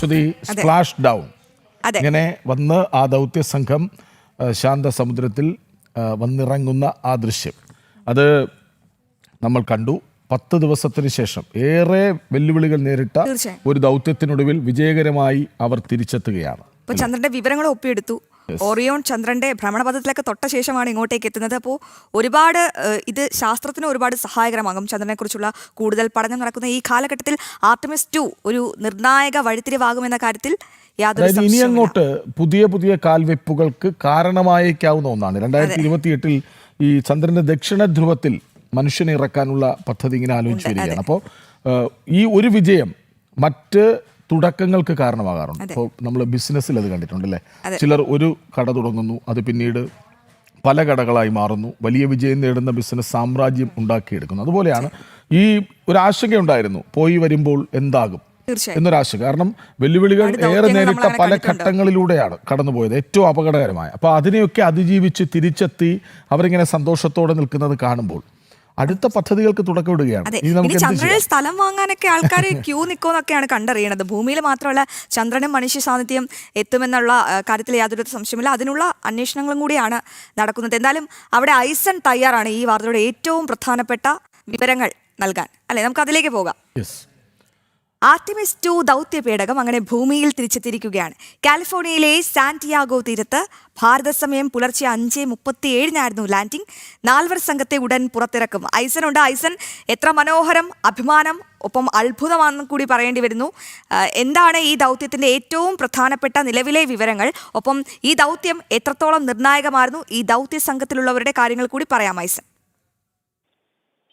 Splash down ഇങ്ങനെ വന്ന് ആ ദൗത്യ സംഘം ശാന്ത സമുദ്രത്തിൽ വന്നിറങ്ങുന്ന ആ ദൃശ്യം അത് നമ്മൾ കണ്ടു. 10 ദിവസത്തിന് ശേഷം ഏറെ വെല്ലുവിളികൾ നേരിട്ട ഒരു ദൗത്യത്തിനൊടുവിൽ വിജയകരമായി അവർ തിരിച്ചെത്തുകയാണ്. ഇപ്പോൾ ചന്ദ്രന്റെ വിവരങ്ങൾ ഒപ്പിയെടുത്തു. ഓറിയോൺ ചന്ദ്രന്റെ ഭ്രമണപഥത്തിലൊക്കെ തൊട്ട ശേഷമാണ് ഇങ്ങോട്ടേക്ക് എത്തുന്നത്. അപ്പോൾ ഒരുപാട് ഇത് ശാസ്ത്രത്തിന് ഒരുപാട് സഹായകരമാകും. ചന്ദ്രനെ കുറിച്ചുള്ള കൂടുതൽ പഠനം നടക്കുന്ന ഈ കാലഘട്ടത്തിൽ ആർടെമിസ് 2 ഒരു നിർണായക വഴിത്തിരിവാകുമെന്ന കാര്യത്തിൽ യാതൊരു ഇനി അങ്ങോട്ട് പുതിയ പുതിയ കാൽവെപ്പുകൾക്ക് കാരണമായേക്കാവുന്ന ഒന്നാണ്. 2028 ഈ ചന്ദ്രന്റെ ദക്ഷിണ ധ്രുവത്തിൽ മനുഷ്യനെ ഇറക്കാനുള്ള പദ്ധതി ഇങ്ങനെ ആലോചിച്ച് വരികയാണ്. അപ്പോൾ ഈ ഒരു വിജയം മറ്റ് തുടക്കങ്ങൾക്ക് കാരണമാകാറുണ്ട്. ഇപ്പോൾ നമ്മൾ ബിസിനസ്സിൽ അത് കണ്ടിട്ടുണ്ടല്ലേ. ചിലർ ഒരു കട തുടങ്ങുന്നു, അത് പിന്നീട് പല കടകളായി മാറുന്നു, വലിയ വിജയം നേടുന്ന ബിസിനസ് സാമ്രാജ്യം ഉണ്ടാക്കിയെടുക്കുന്നു. അതുപോലെയാണ് ഈ ഒരു ആശങ്കയുണ്ടായിരുന്നു, പോയി വരുമ്പോൾ എന്താകും എന്നൊരാശങ്ക. കാരണം വെല്ലുവിളികൾ ഏറെ നേരിട്ട പല ഘട്ടങ്ങളിലൂടെയാണ് കടന്നുപോയത്, ഏറ്റവും അപകടകരമായ. അപ്പോൾ അതിനെയൊക്കെ അതിജീവിച്ച് തിരിച്ചെത്തി അവരിങ്ങനെ സന്തോഷത്തോടെ നിൽക്കുന്നത് കാണുമ്പോൾ അടുത്ത പദ്ധതികൾക്ക് തുടക്കമിടുകയാണ്. ചന്ദ്രനിൽ സ്ഥലം വാങ്ങാനൊക്കെ ആൾക്കാർ ക്യൂ നിൽക്കുമെന്നൊക്കെയാണ് കണ്ടറിയണത്. ഭൂമിയിൽ മാത്രമല്ല ചന്ദ്രനും മനുഷ്യ സാന്നിധ്യം എത്തുമെന്നുള്ള കാര്യത്തിൽ യാതൊരു സംശയമില്ല. അതിനുള്ള അന്വേഷണങ്ങളും കൂടിയാണ് നടക്കുന്നത്. എന്തായാലും അവിടെ ഐസൺ തയ്യാറാണ് ഈ വാർത്തയുടെ ഏറ്റവും പ്രധാനപ്പെട്ട വിവരങ്ങൾ നൽകാൻ. അല്ലെ, നമുക്ക് അതിലേക്ക് പോകാം. ആർടെമിസ് 2 ദൗത്യ പേടകം അങ്ങനെ ഭൂമിയിൽ തിരിച്ചെത്തിയിരിക്കുകയാണ്. കാലിഫോർണിയയിലെ സാന്റിയാഗോ തീരത്ത് ഭാരത സമയം പുലർച്ചെ 5:37 ലാൻഡിംഗ്. 4 സംഘത്തെ ഉടൻ പുറത്തിറക്കും. ഐസൻ ഉണ്ട്. ഐസൻ, എത്ര മനോഹരം, അഭിമാനം, ഒപ്പം അത്ഭുതമാണെന്നും കൂടി പറയേണ്ടി വരുന്നു. എന്താണ് ഈ ദൗത്യത്തിന്റെ ഏറ്റവും പ്രധാനപ്പെട്ട നിലവിലെ വിവരങ്ങൾ? ഒപ്പം ഈ ദൗത്യം എത്രത്തോളം നിർണായകമായിരുന്നു? ഈ ദൗത്യ സംഘത്തിലുള്ളവരുടെ കാര്യങ്ങൾ കൂടി പറയാം ഐസൻ.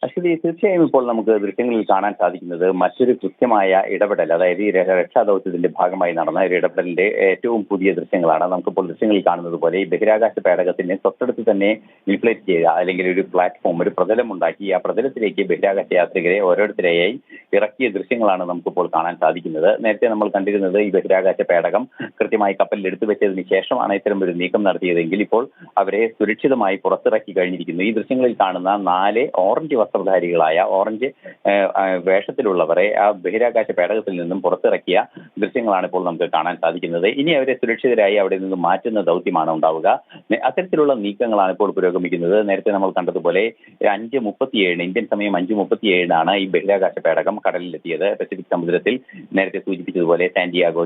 അശ്വതി, തീർച്ചയായും ഇപ്പോൾ നമുക്ക് ദൃശ്യങ്ങളിൽ കാണാൻ സാധിക്കുന്നത് മറ്റൊരു കൃത്യമായ ഇടപെടൽ, അതായത് ഈ രക്ഷാദൗത്യത്തിന്റെ ഭാഗമായി നടന്ന ഒരു ഇടപെടലിന്റെ ഏറ്റവും പുതിയ ദൃശ്യങ്ങളാണ്. നമുക്കിപ്പോൾ ദൃശ്യങ്ങളിൽ കാണുന്നത് പോലെ ഈ ബഹിരാകാശ പേടകത്തിന് തൊട്ടടുത്ത് തന്നെ ഇൻഫ്ലേറ്റ് ചെയ്ത അല്ലെങ്കിൽ ഒരു പ്ലാറ്റ്ഫോം, ഒരു പ്രതലം ഉണ്ടാക്കി ആ പ്രതലത്തിലേക്ക് ബഹിരാകാശ യാത്രികരെ ഓരോരുത്തരെയായി ഇറക്കിയ ദൃശ്യങ്ങളാണ് നമുക്കിപ്പോൾ കാണാൻ സാധിക്കുന്നത്. നേരത്തെ നമ്മൾ കണ്ടിരുന്നത് ഈ ബഹിരാകാശ പേടകം കൃത്യമായി കപ്പലിൽ എടുത്തു വെച്ചതിന് ശേഷമാണ് ഇത്തരം ഒരു നീക്കം നടത്തിയതെങ്കിൽ ഇപ്പോൾ അവരെ സുരക്ഷിതമായി പുറത്തിറക്കി കഴിഞ്ഞിരിക്കുന്നു. ഈ ദൃശ്യങ്ങളിൽ കാണുന്ന 4 ഓറഞ്ച് വസ്ത്രധാരികളായ, ഓറഞ്ച് വേഷത്തിലുള്ളവരെ ആ ബഹിരാകാശ പേടകത്തിൽ നിന്നും പുറത്തിറക്കിയ ദൃശ്യങ്ങളാണ് ഇപ്പോൾ നമുക്ക് കാണാൻ സാധിക്കുന്നത്. ഇനി അവരെ സുരക്ഷിതരായി അവിടെ നിന്നും മാറ്റുന്ന ദൗത്യമാണ് ഉണ്ടാവുക. അത്തരത്തിലുള്ള നീക്കങ്ങളാണ് ഇപ്പോൾ പുരോഗമിക്കുന്നത്. നേരത്തെ നമ്മൾ കണ്ടതുപോലെ 5:37 ഇന്ത്യൻ സമയം 5:37 ഈ ബഹിരാകാശ പേടകം കടലിലെത്തിയത്. പസഫിക് സമുദ്രത്തിൽ നേരത്തെ സൂചിപ്പിച്ചതുപോലെ സാന്റിയാഗോ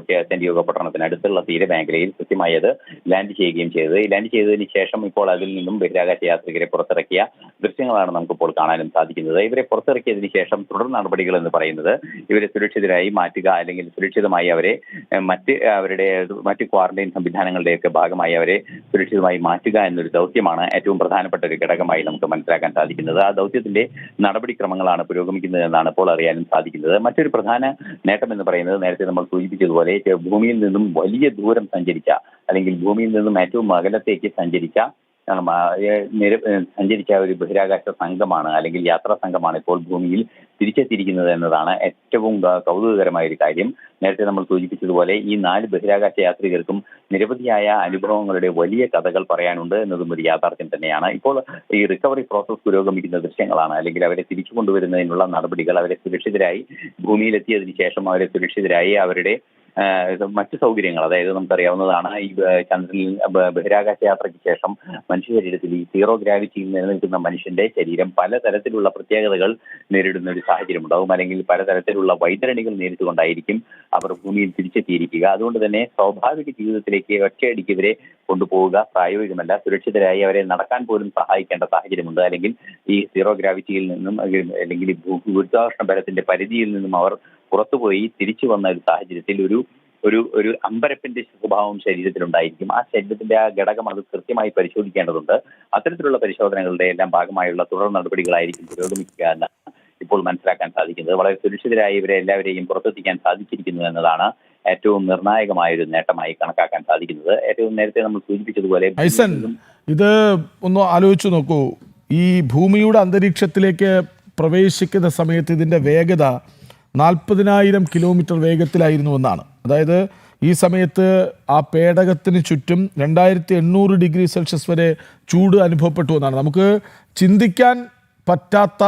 പട്ടണത്തിനടുത്തുള്ള തീരമേഖലയിൽ കൃത്യമായി അത് ലാൻഡ് ചെയ്യുകയും ചെയ്തത്. ഈ ലാൻഡ് ചെയ്തതിന് ശേഷം ഇപ്പോൾ അതിൽ നിന്നും ബഹിരാകാശ യാത്രികരെ പുറത്തിറക്കിയ ദൃശ്യങ്ങളാണ് നമുക്കിപ്പോൾ കാണാനും സാധിക്കുന്നത്. ഇവരെ പുറത്തിറക്കിയതിനു ശേഷം തുടർ നടപടികൾ എന്ന് പറയുന്നത് ഇവരെ സുരക്ഷിതരായി മാറ്റുക, അല്ലെങ്കിൽ സുരക്ഷിതമായി അവരെ മറ്റ് ക്വാറന്റൈൻ സംവിധാനങ്ങളുടെയൊക്കെ ഭാഗമായി അവരെ സുരക്ഷിതമായി മാറ്റുക എന്നൊരു ദൗത്യമാണ് ഏറ്റവും പ്രധാനപ്പെട്ട ഒരു ഘടകമായി നമുക്ക് മനസ്സിലാക്കാൻ സാധിക്കുന്നത്. ആ ദൗത്യത്തിന്റെ നടപടിക്രമങ്ങളാണ് പുരോഗമിക്കുന്നത് എന്നാണ് ഇപ്പോൾ അറിയാനും സാധിക്കുന്നത്. മറ്റൊരു പ്രധാന നേട്ടം എന്ന് പറയുന്നത് നേരത്തെ നമ്മൾ സൂചിപ്പിച്ചതുപോലെ ഭൂമിയിൽ നിന്നും വലിയ ദൂരം സഞ്ചരിച്ച, അല്ലെങ്കിൽ ഭൂമിയിൽ നിന്നും ഏറ്റവും അകലത്തേക്ക് സഞ്ചരിച്ച ഒരു ബഹിരാകാശ സംഘമാണ്, അല്ലെങ്കിൽ യാത്രാ സംഘമാണ് ഇപ്പോൾ ഭൂമിയിൽ തിരിച്ചെത്തിയിരിക്കുന്നത് എന്നതാണ് ഏറ്റവും കൗതുകകരമായ ഒരു കാര്യം. നേരത്തെ നമ്മൾ സൂചിപ്പിച്ചതുപോലെ ഈ 4 ബഹിരാകാശ യാത്രികർക്കും നിരവധിയായ അനുഭവങ്ങളുടെ വലിയ കഥകൾ പറയാനുണ്ട് എന്നതും ഒരു യാഥാർത്ഥ്യം തന്നെയാണ്. ഇപ്പോൾ ഈ റിക്കവറി പ്രോസസ് പുരോഗമിക്കുന്ന ദൃശ്യങ്ങളാണ്, അല്ലെങ്കിൽ അവരെ തിരിച്ചു കൊണ്ടുവരുന്നതിനുള്ള നടപടികൾ, അവരെ സുരക്ഷിതരായി ഭൂമിയിലെത്തിയതിനു ശേഷം അവരെ സുരക്ഷിതരായി അവരുടെ മറ്റു സൗകര്യങ്ങൾ, അതായത് നമുക്കറിയാവുന്നതാണ് ഈ ചന്ദ്രനിൽ ബഹിരാകാശ യാത്രയ്ക്ക് ശേഷം മനുഷ്യ ശരീരത്തിൽ ഈ സീറോ ഗ്രാവിറ്റിയിൽ നിലനിൽക്കുന്ന മനുഷ്യന്റെ ശരീരം പലതരത്തിലുള്ള പ്രത്യേകതകൾ നേരിടുന്ന ഒരു സാഹചര്യം ഉണ്ടാവും, അല്ലെങ്കിൽ പലതരത്തിലുള്ള വൈതരണികൾ നേരിട്ടുകൊണ്ടായിരിക്കും അവർ ഭൂമിയിൽ തിരിച്ചെത്തിയിരിക്കുക. അതുകൊണ്ട് തന്നെ സ്വാഭാവിക ജീവിതത്തിലേക്ക് ഒറ്റയടിക്ക് ഇവരെ കൊണ്ടുപോവുക പ്രായോഗികമല്ല. സുരക്ഷിതരായി അവരെ നടക്കാൻ പോലും സഹായിക്കേണ്ട സാഹചര്യമുണ്ട്, അല്ലെങ്കിൽ ഈ സീറോ ഗ്രാവിറ്റിയിൽ നിന്നും അല്ലെങ്കിൽ ഗുരുത്വാകർഷണ ബലത്തിന്റെ പരിധിയിൽ നിന്നും അവർ പുറത്തുപോയി തിരിച്ചു വന്ന ഒരു സാഹചര്യത്തിൽ ഒരു അമ്പരപ്പിന്റെ സ്വഭാവം ശരീരത്തിലുണ്ടായിരിക്കും. ആ ശരീരത്തിന്റെ ആ ഘടകം അത് കൃത്യമായി പരിശോധിക്കേണ്ടതുണ്ട്. അത്തരത്തിലുള്ള പരിശോധനകളുടെ എല്ലാം ഭാഗമായുള്ള തുടർ നടപടികളായിരിക്കും പുരോഗമിക്കുക എന്നാണ് ഇപ്പോൾ മനസ്സിലാക്കാൻ സാധിക്കുന്നത്. വളരെ സുരക്ഷിതരായി ഇവരെ എല്ലാവരെയും പുറത്തെത്തിക്കാൻ സാധിച്ചിരിക്കുന്നു എന്നതാണ് ഏറ്റവും നിർണായകമായൊരു നേട്ടമായി കണക്കാക്കാൻ സാധിക്കുന്നത്. ഏറ്റവും നേരത്തെ നമ്മൾ സൂചിപ്പിച്ചതുപോലെ ഇത് ഒന്ന് ആലോചിച്ചു നോക്കൂ. ഈ ഭൂമിയുടെ അന്തരീക്ഷത്തിലേക്ക് പ്രവേശിക്കുന്ന സമയത്ത് ഇതിന്റെ വേഗത 40,000 കിലോമീറ്റർ വേഗത്തിലായിരുന്നു എന്നാണ്. അതായത് ഈ സമയത്ത് ആ പേടകത്തിന് ചുറ്റും 2800 ഡിഗ്രി സെൽഷ്യസ് വരെ ചൂട് അനുഭവപ്പെട്ടു എന്നാണ്. നമുക്ക് ചിന്തിക്കാൻ പറ്റാത്ത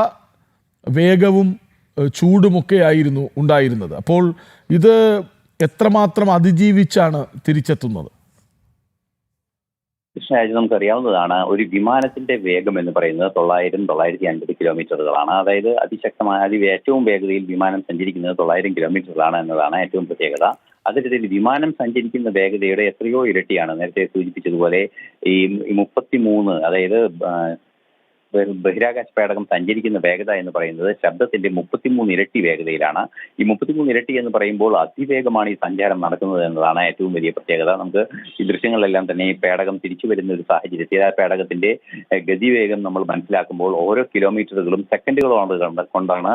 വേഗവും ചൂടുമൊക്കെ ആയിരുന്നു ഉണ്ടായിരുന്നത്. അപ്പോൾ ഇത് എത്രമാത്രം അതിജീവിച്ചാണ് തിരിച്ചെത്തുന്നത്? കൃഷ്ണരാജ്, നമുക്കറിയാവുന്നതാണ് ഒരു വിമാനത്തിന്റെ വേഗം എന്ന് പറയുന്നത് 900-950 കിലോമീറ്ററുകളാണ്. അതായത് ഏറ്റവും വേഗതയിൽ വിമാനം സഞ്ചരിക്കുന്നത് 900 കിലോമീറ്ററുകളാണ് എന്നതാണ് ഏറ്റവും പ്രത്യേകത. അതിൽ വിമാനം സഞ്ചരിക്കുന്ന വേഗതയുടെ എത്രയോ ഇരട്ടിയാണ് നേരത്തെ സൂചിപ്പിച്ചതുപോലെ ഈ 33, അതായത് ബഹിരാകാശ പേടകം സഞ്ചരിക്കുന്ന വേഗത എന്ന് പറയുന്നത് ശബ്ദത്തിന്റെ 33 ഇരട്ടി വേഗതയിലാണ്. ഈ 33 ഇരട്ടി എന്ന് പറയുമ്പോൾ അതിവേഗമാണ് ഈ സഞ്ചാരം നടക്കുന്നത് എന്നതാണ് ഏറ്റവും വലിയ പ്രത്യേകത. നമുക്ക് ഈ ദൃശ്യങ്ങളിലെല്ലാം തന്നെ ഈ പേടകം തിരിച്ചു വരുന്ന ഒരു സാഹചര്യത്തിൽ ആ പേടകത്തിന്റെ ഗതിവേഗം നമ്മൾ മനസ്സിലാക്കുമ്പോൾ ഓരോ കിലോമീറ്ററുകളും സെക്കൻഡുകളോട് കൊണ്ടാണ്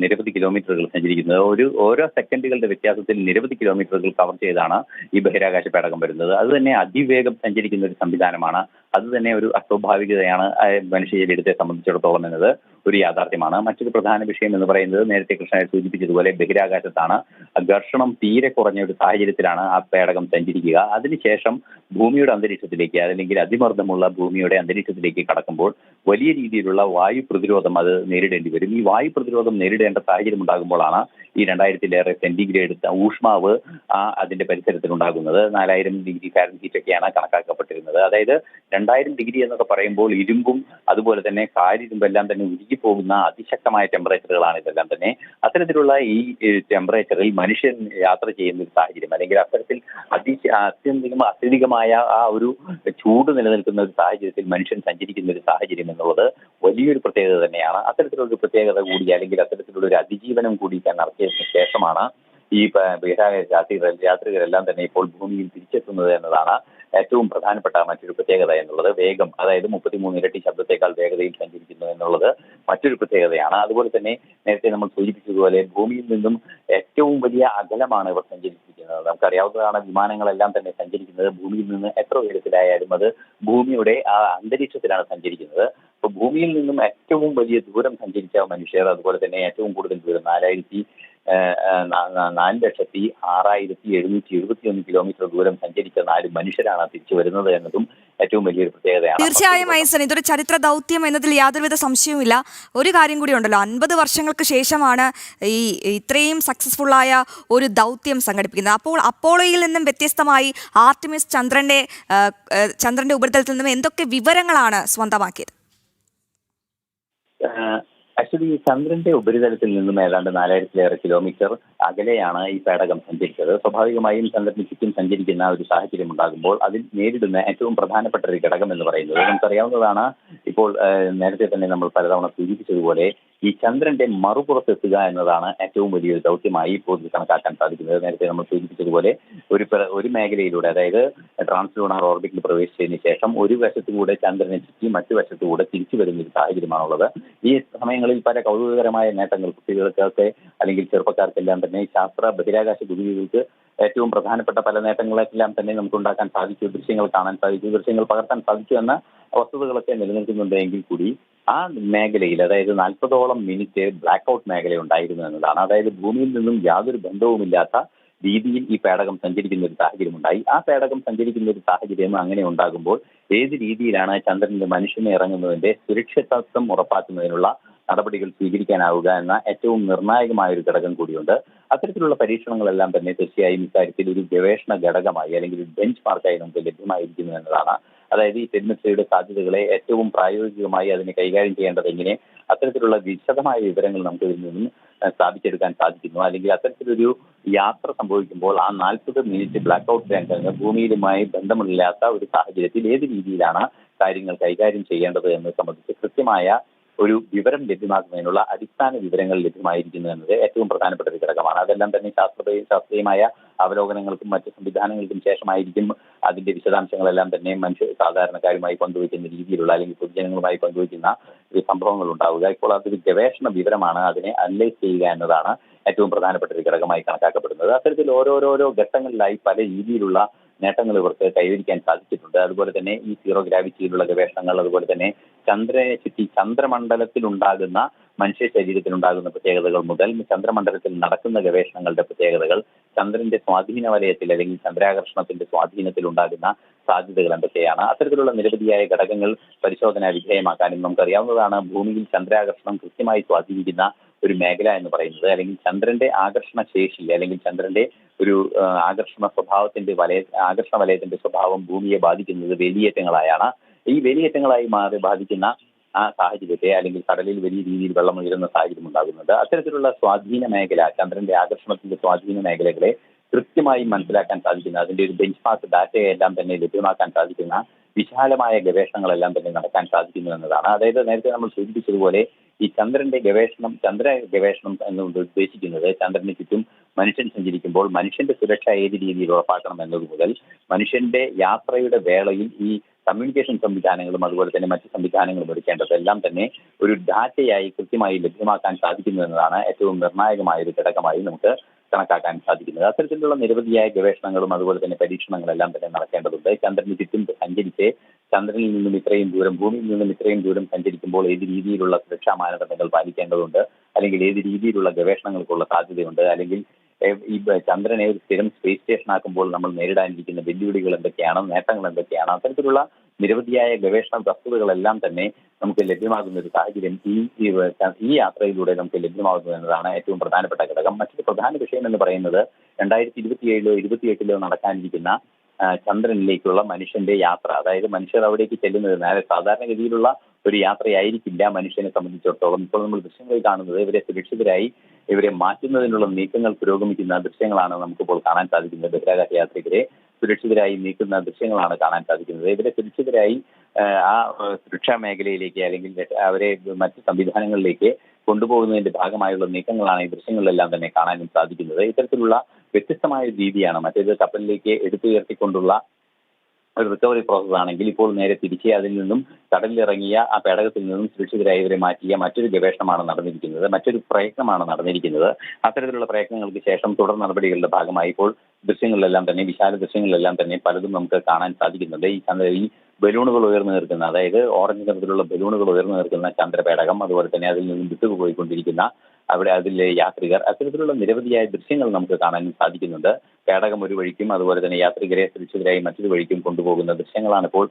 നിരവധി കിലോമീറ്ററുകൾ സഞ്ചരിക്കുന്നത്. ഓരോ സെക്കൻഡുകളുടെ വ്യത്യാസത്തിൽ നിരവധി കിലോമീറ്ററുകൾ കവർ ചെയ്താണ് ഈ ബഹിരാകാശ പേടകം വരുന്നത്. അത് തന്നെ അതിവേഗം സഞ്ചരിക്കുന്ന ഒരു സംവിധാനമാണ്. അത് തന്നെ ഒരു അസ്വാഭാവികതയാണ് മനുഷ്യശരീരത്തെ സംബന്ധിച്ചിടത്തോളം എന്നത് ഒരു യാഥാർത്ഥ്യമാണ്. മറ്റൊരു പ്രധാന വിഷയം എന്ന് പറയുന്നത് നേരത്തെ കൃഷ്ണനായി സൂചിപ്പിച്ചതുപോലെ ബഹിരാകാശത്താണ്. ഘർഷണം തീരെ കുറഞ്ഞ ഒരു സാഹചര്യത്തിലാണ് ആ പേടകം സഞ്ചരിക്കുക. അതിനുശേഷം ഭൂമിയുടെ അന്തരീക്ഷത്തിലേക്ക്, അല്ലെങ്കിൽ അതിമർദ്ദമുള്ള ഭൂമിയുടെ അന്തരീക്ഷത്തിലേക്ക് കടക്കുമ്പോൾ വലിയ രീതിയിലുള്ള വായു പ്രതിരോധം അത് നേരിടേണ്ടി വരും. ഈ വായു പ്രതിരോധം നേരിടേണ്ട സാഹചര്യം ഉണ്ടാകുമ്പോഴാണ് ഈ 2000-ലേറെ സെന്റിഗ്രേഡ് ഊഷ്മാവ് അതിന്റെ പരിസരത്തിൽ ഉണ്ടാകുന്നത്. 4000 ഡിഗ്രി ഫാരൻഹീറ്റ് ഒക്കെയാണ് കണക്കാക്കപ്പെട്ടിരുന്നത്. അതായത് 2000 ഡിഗ്രി എന്നൊക്കെ പറയുമ്പോൾ ഇരുമ്പും അതുപോലെ തന്നെ കാരിരുമ്പെല്ലാം തന്നെ ഉരുകിപ്പോകുന്ന അതിശക്തമായ ടെമ്പറേച്ചറുകളാണ് ഇതെല്ലാം തന്നെ. അത്തരത്തിലുള്ള ഈ ടെമ്പറേച്ചറിൽ മനുഷ്യൻ യാത്ര ചെയ്യുന്ന ഒരു സാഹചര്യം, അല്ലെങ്കിൽ അത്തരത്തിൽ അത്യധികമായ ആ ഒരു ചൂട് നിലനിൽക്കുന്ന ഒരു സാഹചര്യത്തിൽ മനുഷ്യൻ സഞ്ചരിക്കുന്ന ഒരു സാഹചര്യം എന്നുള്ളത് വലിയൊരു പ്രത്യേകത തന്നെയാണ്. അത്തരത്തിലുള്ള പ്രത്യേകത കൂടി, അല്ലെങ്കിൽ അത്തരത്തിലുള്ള ഒരു അതിജീവനം കൂടി നടത്തിയതിനു ശേഷമാണ് ഈ ബഹിരാകാശ യാത്രികരെല്ലാം തന്നെ ഇപ്പോൾ ഭൂമിയിൽ തിരിച്ചെത്തുന്നത് എന്നതാണ് ഏറ്റവും പ്രധാനപ്പെട്ട മറ്റൊരു പ്രത്യേകത എന്നുള്ളത്. വേഗം, അതായത് 33 ഇരട്ടി ശബ്ദത്തെക്കാൾ വേഗതയിൽ സഞ്ചരിക്കുന്നു എന്നുള്ളത് മറ്റൊരു പ്രത്യേകതയാണ്. അതുപോലെ തന്നെ നേരത്തെ നമ്മൾ സൂചിപ്പിച്ചതുപോലെ ഭൂമിയിൽ നിന്നും ഏറ്റവും വലിയ അകലമാണ് ഇവർ സഞ്ചരിച്ചിരിക്കുന്നത്. നമുക്കറിയാവുന്നതാണ്, വിമാനങ്ങളെല്ലാം തന്നെ സഞ്ചരിക്കുന്നത് ഭൂമിയിൽ നിന്ന് എത്ര ഉയരത്തിലായാലും അത് ഭൂമിയുടെ ആ അന്തരീക്ഷത്തിലാണ് സഞ്ചരിക്കുന്നത്. അപ്പൊ ഭൂമിയിൽ നിന്നും ഏറ്റവും വലിയ ദൂരം സഞ്ചരിച്ച മനുഷ്യർ, അതുപോലെ തന്നെ ഏറ്റവും കൂടുതൽ ദൂരം 4,06,771 കിലോമീറ്റർ ദൂരം സഞ്ചരിച്ച 4 മനുഷ്യരാണ് തിരിച്ചു വരുന്നത് എന്നതും ഏറ്റവും വലിയൊരു പ്രത്യേകതയാണ്. തീർച്ചയായും ഐസൻ, ഇതൊരു ചരിത്ര ദൗത്യം എന്നതിൽ യാതൊരുവിധ സംശയവുമില്ല. ഒരു കാര്യം കൂടി ഉണ്ടല്ലോ, 50 വർഷങ്ങൾക്ക് ശേഷമാണ് ഈ ഇത്രയും സക്സസ്ഫുള്ളായ ഒരു ദൗത്യം സംഘടിപ്പിക്കുന്നത്. അപ്പോൾ അപ്പോളോയിൽ നിന്നും വ്യത്യസ്തമായി ആർട്ടിമിസ് ചന്ദ്രന്റെ ഉപരിതലത്തിൽ നിന്നും എന്തൊക്കെ വിവരങ്ങളാണ് സ്വന്തമാക്കിയത്? ആക്ച്വലി ചന്ദ്രന്റെ ഉപരിതലത്തിൽ നിന്നും ഏതാണ്ട് 4000-ലേറെ കിലോമീറ്റർ അകലെയാണ് ഈ പേടകം സഞ്ചരിച്ചത്. സ്വാഭാവികമായും ചന്ദ്രന് ചുറ്റും സഞ്ചരിക്കുന്ന ഒരു സാഹചര്യം ഉണ്ടാകുമ്പോൾ അതിൽ നേരിടുന്ന ഏറ്റവും പ്രധാനപ്പെട്ട ഒരു ഘടകം എന്ന് പറയുന്നത് നമുക്കറിയാവുന്നതാണ്. ഇപ്പോൾ നേരത്തെ തന്നെ നമ്മൾ പലതവണ സൂചിപ്പിച്ചതുപോലെ ഈ ചന്ദ്രന്റെ മറുപുറത്തെത്തുക എന്നതാണ് ഏറ്റവും വലിയൊരു ദൗത്യമായി ഇപ്പോൾ കണക്കാക്കാൻ സാധിക്കുന്നത്. നേരത്തെ നമ്മൾ സൂചിപ്പിച്ചതുപോലെ ഒരു മേഖലയിലൂടെ, അതായത് ട്രാൻസ്ലൂണാർ ഓർബിറ്റിൽ പ്രവേശിച്ചതിന് ശേഷം ഒരു വശത്തുകൂടെ ചന്ദ്രനെ ചുറ്റി മറ്റു വശത്തുകൂടെ തിരിച്ചു വരുന്ന ഒരു സാഹചര്യമാണുള്ളത്. ഈ സമയങ്ങളിൽ പല കൗതുകകരമായ നേട്ടങ്ങൾ കുട്ടികൾക്കൊക്കെ, അല്ലെങ്കിൽ ചെറുപ്പക്കാർക്കെല്ലാം തന്നെ ബഹിരാകാശ കുതികൾക്ക് ഏറ്റവും പ്രധാനപ്പെട്ട പല നേട്ടങ്ങളെല്ലാം തന്നെ നമുക്ക് ഉണ്ടാക്കാൻ സാധിച്ചു. ദൃശ്യങ്ങൾ കാണാൻ സാധിച്ചു, ദൃശ്യങ്ങൾ പകർത്താൻ സാധിച്ചു എന്ന വസ്തുതകളൊക്കെ നിലനിൽക്കുന്നുണ്ട്. എങ്കിൽ കൂടി ആ മേഖലയിൽ, അതായത് 40ഓളം മിനിറ്റ് ബ്ലാക്ക് ഔട്ട് മേഖല ഉണ്ടായിരുന്നു എന്നതാണ്. അതായത് ഭൂമിയിൽ നിന്നും യാതൊരു ബന്ധവുമില്ലാത്ത രീതിയിൽ ഈ പേടകം സഞ്ചരിക്കുന്ന ഒരു സാഹചര്യം ഉണ്ടായി. ആ പേടകം സഞ്ചരിക്കുന്ന ഒരു സാഹചര്യം അങ്ങനെ ഉണ്ടാകുമ്പോൾ ഏത് രീതിയിലാണ് ചന്ദ്രനിൽ മനുഷ്യനെ ഇറങ്ങുന്നതിന്റെ സുരക്ഷിതത്വം ഉറപ്പാക്കുന്നതിനുള്ള നടപടികൾ സ്വീകരിക്കാനാവുക എന്ന ഏറ്റവും നിർണായകമായ ഒരു ഘടകം കൂടിയുണ്ട്. അത്തരത്തിലുള്ള പരീക്ഷണങ്ങളെല്ലാം തന്നെ തീർച്ചയായും ഇക്കാര്യത്തിൽ ഒരു ഗവേഷണ ഘടകമായി, അല്ലെങ്കിൽ ഒരു ബെഞ്ച് മാർക്കായി നമുക്ക് ലഭ്യമായിരിക്കുന്നു എന്നതാണ്. അതായത് ഈ ടെലിമെട്രിയുടെ സാധ്യതകളെ ഏറ്റവും പ്രായോഗികമായി അതിനെ കൈകാര്യം ചെയ്യേണ്ടത് എങ്ങനെ, അത്തരത്തിലുള്ള വിശദമായ വിവരങ്ങൾ നമുക്ക് ഇതിൽ നിന്നും സ്ഥാപിച്ചെടുക്കാൻ സാധിക്കുന്നു. അല്ലെങ്കിൽ അത്തരത്തിലൊരു യാത്ര സംഭവിക്കുമ്പോൾ ആ 40 മിനിറ്റ് ബ്ലാക്ക് ഔട്ട് രംഗങ്ങൾ ഭൂമിയിലുമായി ബന്ധമില്ലാത്ത ഒരു സാഹചര്യത്തിൽ ഏത് രീതിയിലാണ് കാര്യങ്ങൾ കൈകാര്യം ചെയ്യേണ്ടത് എന്ന് സംബന്ധിച്ച് കൃത്യമായ ഒരു വിവരം ലഭ്യമാക്കുന്നതിനുള്ള അടിസ്ഥാന വിവരങ്ങൾ ലഭ്യമായിരിക്കുന്നു എന്നത് ഏറ്റവും പ്രധാനപ്പെട്ട ഒരു ഘടകമാണ്. അതെല്ലാം തന്നെ ശാസ്ത്രീയമായ അവലോകനങ്ങൾക്കും മറ്റ് സംവിധാനങ്ങൾക്കും ശേഷമായിരിക്കും അതിന്റെ വിശദാംശങ്ങളെല്ലാം തന്നെ സാധാരണക്കാരുമായി പങ്കുവയ്ക്കുന്ന രീതിയിലുള്ള, അല്ലെങ്കിൽ പൊതുജനങ്ങളുമായി പങ്കുവയ്ക്കുന്ന ഒരു സംഭവങ്ങൾ ഉണ്ടാവുക. ഇപ്പോൾ അതൊരു ഗവേഷണ വിവരമാണ്. അതിനെ അനലൈസ് ചെയ്യുക എന്നതാണ് ഏറ്റവും പ്രധാനപ്പെട്ട ഒരു ഘടകമായി കണക്കാക്കപ്പെടുന്നത്. അത്തരത്തിൽ ഓരോരോ ഘട്ടങ്ങളിലായി പല രീതിയിലുള്ള നേട്ടങ്ങൾ ഇവർക്ക് കൈവരിക്കാൻ സാധിച്ചിട്ടുണ്ട്. അതുപോലെ തന്നെ ഈ സീറോ ഗ്രാവിറ്റിയിലുള്ള ഗവേഷണങ്ങൾ, അതുപോലെ തന്നെ ചന്ദ്രനെ ചുറ്റി ചന്ദ്രമണ്ഡലത്തിൽ ഉണ്ടാകുന്ന മനുഷ്യ ശരീരത്തിലുണ്ടാകുന്ന പ്രത്യേകതകൾ മുതൽ ചന്ദ്രമണ്ഡലത്തിൽ നടക്കുന്ന ഗവേഷണങ്ങളുടെ പ്രത്യേകതകൾ, ചന്ദ്രന്റെ സ്വാധീന വലയത്തിൽ അല്ലെങ്കിൽ ചന്ദ്രാകർഷണത്തിന്റെ സ്വാധീനത്തിൽ ഉണ്ടാകുന്ന സാധ്യതകൾ എന്തൊക്കെയാണ്, അത്തരത്തിലുള്ള നിരവധിയായ ഘടകങ്ങൾ പരിശോധന വിധേയമാക്കാനും നമുക്കറിയാവുന്നതാണ്. ഭൂമിയിൽ ചന്ദ്രാകർഷണം കൃത്യമായി സ്വാധീനിക്കുന്ന ഒരു മേഖല എന്ന് പറയുന്നത്, അല്ലെങ്കിൽ ചന്ദ്രന്റെ ആകർഷണ ശേഷി, അല്ലെങ്കിൽ ചന്ദ്രന്റെ ഒരു ആകർഷണ വലയത്തിന്റെ സ്വഭാവം ഭൂമിയെ ബാധിക്കുന്നത് വേലിയേറ്റങ്ങളായാണ്. ഈ വേലിയേറ്റങ്ങളായി ബാധിക്കുന്ന ആ സാഹചര്യത്തെ, അല്ലെങ്കിൽ കടലിൽ വലിയ രീതിയിൽ വെള്ളം ഉയരുന്ന സാഹചര്യം ഉണ്ടാകുന്നത്, അത്തരത്തിലുള്ള സ്വാധീന മേഖല, ചന്ദ്രന്റെ ആകർഷണത്തിന്റെ സ്വാധീന മേഖലകളെ കൃത്യമായി മനസ്സിലാക്കാൻ സാധിക്കുന്ന, അതിന്റെ ഒരു ബെഞ്ച് മാർക്ക് ഡാറ്റയെല്ലാം തന്നെ ലഭ്യമാക്കാൻ സാധിക്കുന്ന വിശാലമായ ഗവേഷണങ്ങളെല്ലാം തന്നെ നടക്കാൻ സാധിക്കുന്നു എന്നതാണ്. അതായത് നേരത്തെ നമ്മൾ സൂചിപ്പിച്ചതുപോലെ ഈ ചന്ദ്ര ഗവേഷണം എന്നുകൊണ്ട് ഉദ്ദേശിക്കുന്നത് ചന്ദ്രന് ചുറ്റും മനുഷ്യൻ സഞ്ചരിക്കുമ്പോൾ മനുഷ്യന്റെ സുരക്ഷ ഏത് രീതിയിൽ ഉറപ്പാക്കണം എന്നത് മുതൽ മനുഷ്യന്റെ യാത്രയുടെ വേളയിൽ ഈ കമ്മ്യൂണിക്കേഷൻ സംവിധാനങ്ങളും അതുപോലെ തന്നെ മറ്റ് സംവിധാനങ്ങളും എടുക്കേണ്ടതെല്ലാം തന്നെ ഒരു ഡാറ്റയായി കൃത്യമായി ലഭ്യമാക്കാൻ സാധിക്കുന്നു എന്നതാണ് ഏറ്റവും നിർണായകമായ ഒരു ഘടകമായി നമുക്ക് കണക്കാക്കാൻ സാധിക്കുന്നത്. അത്തരത്തിലുള്ള നിരവധിയായ ഗവേഷണങ്ങളും അതുപോലെ തന്നെ പരീക്ഷണങ്ങളെല്ലാം തന്നെ നടക്കേണ്ടതുണ്ട്. ചന്ദ്രന് ചുറ്റും സഞ്ചരിച്ച് ചന്ദ്രനിൽ നിന്നും ഇത്രയും ദൂരം, ഭൂമിയിൽ നിന്നും ഇത്രയും ദൂരം സഞ്ചരിക്കുമ്പോൾ ഏത് രീതിയിലുള്ള സുരക്ഷാ മാനദണ്ഡങ്ങൾ പാലിക്കേണ്ടതുണ്ട്, അല്ലെങ്കിൽ ഏത് രീതിയിലുള്ള ഗവേഷണങ്ങൾക്കുള്ള സാധ്യതയുണ്ട്, അല്ലെങ്കിൽ ഈ ചന്ദ്രനെ ഒരു സ്ഥിരം സ്പേസ് സ്റ്റേഷൻ ആക്കുമ്പോൾ നമ്മൾ നേരിടാനിരിക്കുന്ന വെല്ലുവിളികൾ എന്തൊക്കെയാണ്, നേട്ടങ്ങൾ എന്തൊക്കെയാണ്, അത്തരത്തിലുള്ള നിരവധിയായ ഗവേഷണ വസ്തുതകളെല്ലാം തന്നെ നമുക്ക് ലഭ്യമാകുന്ന ഒരു സാഹചര്യം ഈ യാത്രയിലൂടെ നമുക്ക് ലഭ്യമാകുന്നു എന്നതാണ് ഏറ്റവും പ്രധാനപ്പെട്ട ഘടകം. മറ്റൊരു പ്രധാന വിഷയം എന്ന് പറയുന്നത് 2027 28 നടക്കാനിരിക്കുന്ന ചന്ദ്രനിലേക്കുള്ള മനുഷ്യന്റെ യാത്ര. അതായത് മനുഷ്യർ അവിടേക്ക് ചെല്ലുന്നത് സാധാരണഗതിയിലുള്ള ഒരു യാത്രയായിരിക്കില്ല മനുഷ്യനെ സംബന്ധിച്ചിടത്തോളം. ഇപ്പോൾ നമ്മൾ ദൃശ്യങ്ങളിൽ കാണുന്നത് ഇവരെ മാറ്റുന്നതിനുള്ള നീക്കങ്ങൾ പുരോഗമിക്കുന്ന ദൃശ്യങ്ങളാണ് നമുക്കിപ്പോൾ കാണാൻ സാധിക്കുന്നത്. ബഹിരാകാശ യാത്രികരെ സുരക്ഷിതരായി നീക്കുന്ന ദൃശ്യങ്ങളാണ് കാണാൻ സാധിക്കുന്നത്. ഇവരെ സുരക്ഷിതരായി ആ സുരക്ഷാ മേഖലയിലേക്ക്, അല്ലെങ്കിൽ അവരെ മറ്റ് സംവിധാനങ്ങളിലേക്ക് കൊണ്ടുപോകുന്നതിന്റെ ഭാഗമായുള്ള നീക്കങ്ങളാണ് ഈ ദൃശ്യങ്ങളിലെല്ലാം തന്നെ കാണാനും സാധിക്കുന്നത്. ഇത്തരത്തിലുള്ള വ്യത്യസ്തമായ രീതിയാണ്. മറ്റേത് കപ്പലിലേക്ക് എടുത്തുയർത്തിക്കൊണ്ടുള്ള ഒരു റിക്കവറി പ്രോസസ് ആണെങ്കിൽ, ഇപ്പോൾ നേരെ തിരിച്ച് അതിൽ നിന്നും കടലിലിറങ്ങിയ ആ പേടകത്തിൽ നിന്നും സുരക്ഷിതരായി ഇവരെ മാറ്റിയ മറ്റൊരു ഗവേഷണമാണ് നടന്നിരിക്കുന്നത്, മറ്റൊരു പ്രയത്നമാണ് നടന്നിരിക്കുന്നത്. അത്തരത്തിലുള്ള പ്രയത്നങ്ങൾക്ക് ശേഷം തുടർ നടപടികളുടെ ഭാഗമായി ഇപ്പോൾ ദൃശ്യങ്ങളിലെല്ലാം തന്നെ, വിശാല ദൃശ്യങ്ങളിലെല്ലാം തന്നെ പലതും നമുക്ക് കാണാൻ സാധിക്കുന്നുണ്ട്. ഈ ബലൂണുകൾ ഉയർന്നു നിൽക്കുന്ന, അതായത് ഓറഞ്ച് നിറത്തിലുള്ള ബലൂണുകൾ ഉയർന്നു നിൽക്കുന്ന ചന്ദ്രപേടകം, അതുപോലെ തന്നെ അതിൽ നിന്നും വിട്ടുപോയിക്കൊണ്ടിരിക്കുന്ന അതിലെ യാത്രികർ, അത്തരത്തിലുള്ള നിരവധിയായ ദൃശ്യങ്ങൾ നമുക്ക് കാണാൻ സാധിക്കുന്നുണ്ട്. പേടകം ഒരു വഴിക്കും അതുപോലെ തന്നെ യാത്രികരെ സുരക്ഷിതരായി മറ്റൊരു വഴിക്കും കൊണ്ടുപോകുന്ന ദൃശ്യങ്ങളാണ് ഇപ്പോൾ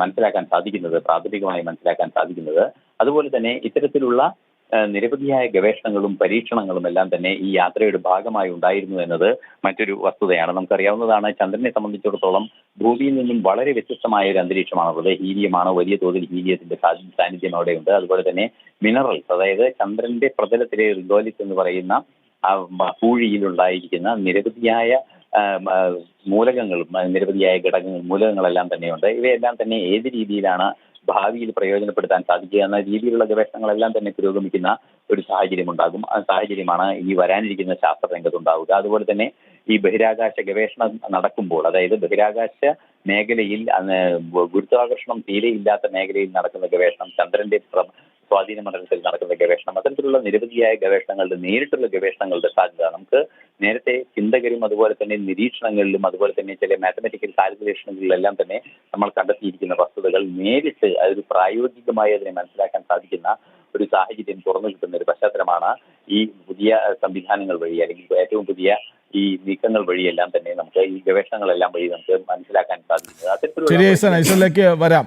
മനസ്സിലാക്കാൻ സാധിക്കുന്നത്, പ്രാഥമികമായി മനസ്സിലാക്കാൻ സാധിക്കുന്നത്. അതുപോലെ തന്നെ ഇത്തരത്തിലുള്ള നിരവധിയായ ഗവേഷണങ്ങളും പരീക്ഷണങ്ങളും എല്ലാം തന്നെ ഈ യാത്രയുടെ ഭാഗമായി ഉണ്ടായിരുന്നു എന്നത് മറ്റൊരു വസ്തുതയാണ്. നമുക്കറിയാവുന്നതാണ്, ചന്ദ്രനെ സംബന്ധിച്ചിടത്തോളം ഭൂമിയിൽ നിന്നും വളരെ വ്യത്യസ്തമായ ഒരു അന്തരീക്ഷമാണുള്ളത്. ഹീലിയമാണ്, വലിയ തോതിൽ ഹീലിയത്തിന്റെ സാന്നിധ്യം അവിടെയുണ്ട്. അതുപോലെ തന്നെ മിനറൽസ്, അതായത് ചന്ദ്രന്റെ പ്രതലത്തിലെ റിഗോലിസ് എന്ന് പറയുന്ന പൂഴിയിലുണ്ടായിരിക്കുന്ന നിരവധിയായ മൂലകങ്ങളും നിരവധിയായ മൂലകങ്ങളെല്ലാം തന്നെയുണ്ട്. ഇവയെല്ലാം തന്നെ ഏത് രീതിയിലാണ് ഭാവിയിൽ പ്രയോജനപ്പെടുത്താൻ സാധിക്കുക എന്ന രീതിയിലുള്ള ഗവേഷണങ്ങളെല്ലാം തന്നെ പുരോഗമിക്കുന്ന ഒരു സാഹചര്യം ഉണ്ടാകും. ആ സാഹചര്യമാണ് ഈ വരാനിരിക്കുന്ന ശാസ്ത്ര രംഗത്തുണ്ടാവുക. അതുപോലെ തന്നെ ഈ ബഹിരാകാശ ഗവേഷണം നടക്കുമ്പോൾ, അതായത് ബഹിരാകാശ മേഖലയിൽ ഗുരുത്വാകർഷണം തീരെയില്ലാത്ത മേഖലയിൽ നടക്കുന്ന ഗവേഷണം, ചന്ദ്രന്റെ സ്വാധീന മണ്ഡലത്തിൽ നടക്കുന്ന ഗവേഷണം, അത്തരത്തിലുള്ള നിരവധിയായ ഗവേഷണങ്ങളുടെ, നേരിട്ടുള്ള ഗവേഷണങ്ങളുടെ സാധ്യത നമുക്ക് നേരത്തെ ചിന്തകരും അതുപോലെ തന്നെ നിരീക്ഷണങ്ങളിലും അതുപോലെ തന്നെ ചില മാത്തമാറ്റിക്കൽ കാൽക്കുലേഷനുകളിലെല്ലാം തന്നെ നമ്മൾ കണ്ടെത്തിയിരിക്കുന്ന വസ്തുതകൾ നേരിട്ട് അതൊരു പ്രായോഗികമായി അതിനെ മനസ്സിലാക്കാൻ സാധിക്കുന്ന ഒരു സാഹചര്യം തുറന്നു കിട്ടുന്ന ഒരു പശ്ചാത്തലമാണ് ഈ പുതിയ സംവിധാനങ്ങൾ വഴി, അല്ലെങ്കിൽ ഏറ്റവും പുതിയ ഈ നീക്കങ്ങൾ വഴിയെല്ലാം തന്നെ നമുക്ക് ഈ ഗവേഷണങ്ങളെല്ലാം വഴി നമുക്ക് മനസ്സിലാക്കാൻ സാധിക്കുന്നത്. ശരി, ഐസനിലേക്ക് വരാം.